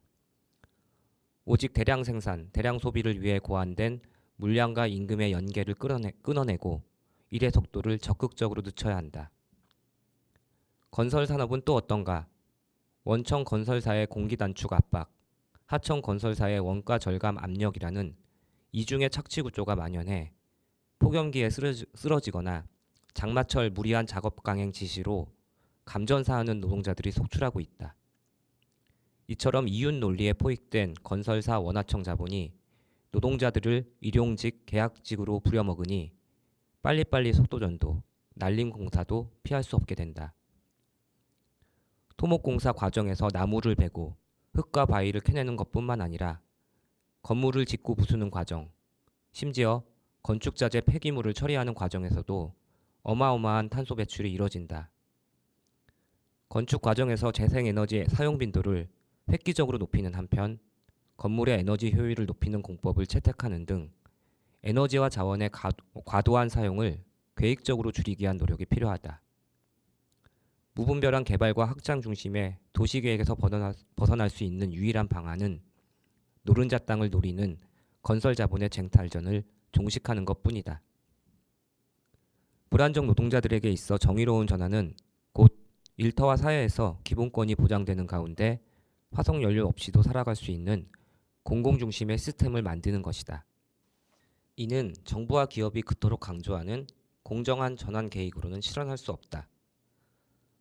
오직 대량 생산, 대량 소비를 위해 고안된 물량과 임금의 연계를 끊어내고 일의 속도를 적극적으로 늦춰야 한다. 건설 산업은 또 어떤가? 원청 건설사의 공기 단축 압박, 하청 건설사의 원가 절감 압력이라는 이중의 착취 구조가 만연해 폭염기에 쓰러지거나 장마철 무리한 작업 강행 지시로 감전사하는 노동자들이 속출하고 있다. 이처럼 이윤 논리에 포획된 건설사 원하청 자본이 노동자들을 일용직, 계약직으로 부려먹으니 빨리빨리 속도전도, 날림공사도 피할 수 없게 된다. 토목공사 과정에서 나무를 베고 흙과 바위를 캐내는 것뿐만 아니라 건물을 짓고 부수는 과정, 심지어 건축자재 폐기물을 처리하는 과정에서도 어마어마한 탄소 배출이 이뤄진다. 건축 과정에서 재생에너지 사용 빈도를 획기적으로 높이는 한편 건물의 에너지 효율을 높이는 공법을 채택하는 등 에너지와 자원의 과도한 사용을 계획적으로 줄이기 위한 노력이 필요하다. 무분별한 개발과 확장 중심의 도시계획에서 벗어날 수 있는 유일한 방안은 노른자 땅을 노리는 건설 자본의 쟁탈전을 종식하는 것뿐이다. 불안정 노동자들에게 있어 정의로운 전환은 곧 일터와 사회에서 기본권이 보장되는 가운데 화석 연료 없이도 살아갈 수 있는 공공 중심의 시스템을 만드는 것이다. 이는 정부와 기업이 그토록 강조하는 공정한 전환 계획으로는 실현할 수 없다.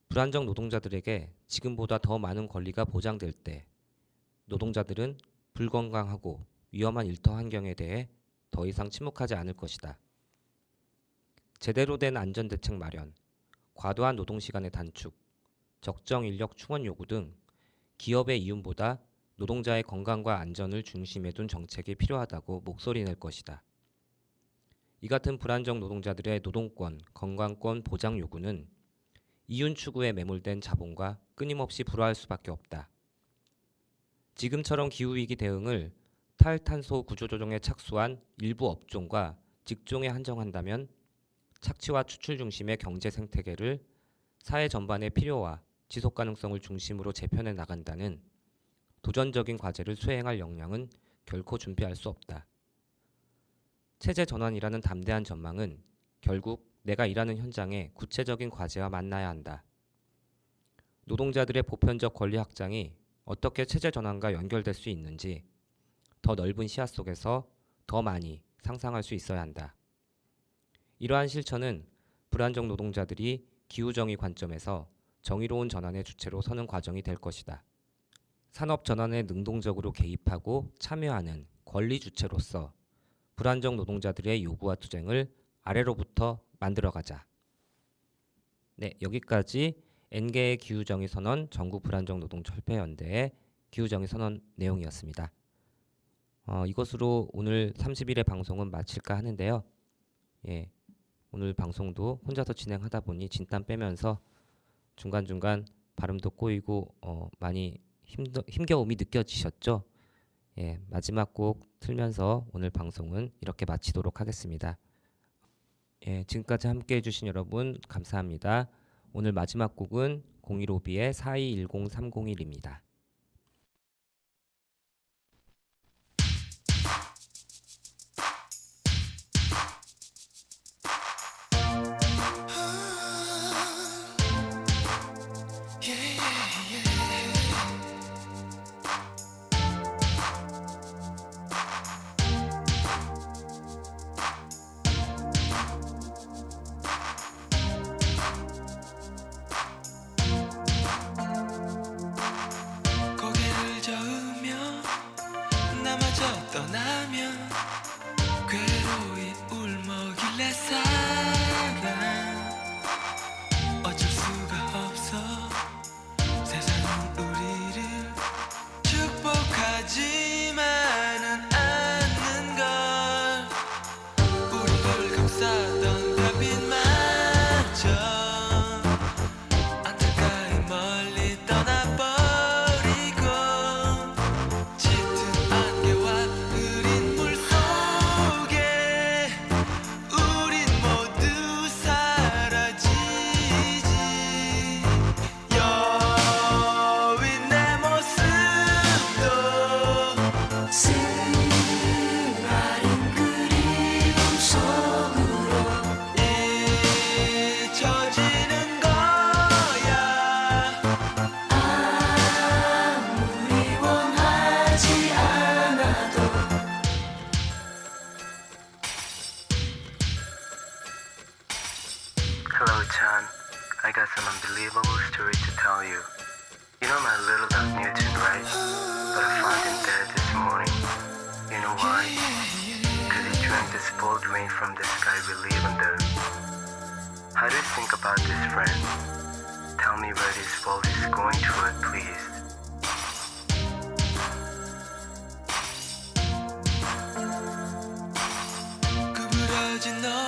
불안정 노동자들에게 지금보다 더 많은 권리가 보장될 때 노동자들은 불건강하고 위험한 일터 환경에 대해 더 이상 침묵하지 않을 것이다. 제대로 된 안전대책 마련, 과도한 노동시간의 단축, 적정 인력 충원 요구 등 기업의 이윤보다 노동자의 건강과 안전을 중심에 둔 정책이 필요하다고 목소리 낼 것이다. 이 같은 불안정 노동자들의 노동권, 건강권 보장 요구는 이윤 추구에 매몰된 자본과 끊임없이 불화할 수밖에 없다. 지금처럼 기후위기 대응을 탈탄소 구조조정에 착수한 일부 업종과 직종에 한정한다면 착취와 추출 중심의 경제 생태계를 사회 전반의 필요와 지속 가능성을 중심으로 재편해 나간다는 도전적인 과제를 수행할 역량은 결코 준비할 수 없다. 체제 전환이라는 담대한 전망은 결국 내가 일하는 현장의 구체적인 과제와 만나야 한다. 노동자들의 보편적 권리 확장이 어떻게 체제 전환과 연결될 수 있는지 더 넓은 시야 속에서 더 많이 상상할 수 있어야 한다. 이러한 실천은 불안정 노동자들이 기후정의 관점에서 정의로운 전환의 주체로 서는 과정이 될 것이다. 산업 전환에 능동적으로 개입하고 참여하는 권리 주체로서 불안정 노동자들의 요구와 투쟁을 아래로부터 만들어가자. 네, 여기까지 N개의 기후정의 선언 전국 불안정 노동 철폐연대의 기후정의 선언 내용이었습니다. 이것으로 오늘 30일의 방송은 마칠까 하는데요. 예, 오늘 방송도 혼자서 진행하다 보니 진땀 빼면서 중간중간 발음도 꼬이고 많이 힘겨움이 느껴지셨죠? 예, 마지막 곡 틀면서 오늘 방송은 이렇게 마치도록 하겠습니다. 예, 지금까지 함께 해주신 여러분 감사합니다. 오늘 마지막 곡은 015B의 4210301입니다. 고개를 저으며 나마저 떠나면 괴로이 울먹일래 사랑 어쩔 수가 없어 세상은 우리를 축복하지만은 않는 걸 우리를 감싸던 별빛마저 안타까이 멀리 떠나버리고 짙은 안개와 흐린 물속에 우린 모두 사라지지 여윈 내 모습도 스마린 그리움 속으로 잊혀지는 거야 아무리 원하지 않아도 Hello, Chan. I got some unbelievable story to tell you. You know my little dog Newton, right? But I found him dead this morning. You know why? Because he drank the spoiled rain from the sky we live under. How do you think about this, friend? Tell me where this world is going toward, please. 구부러진 너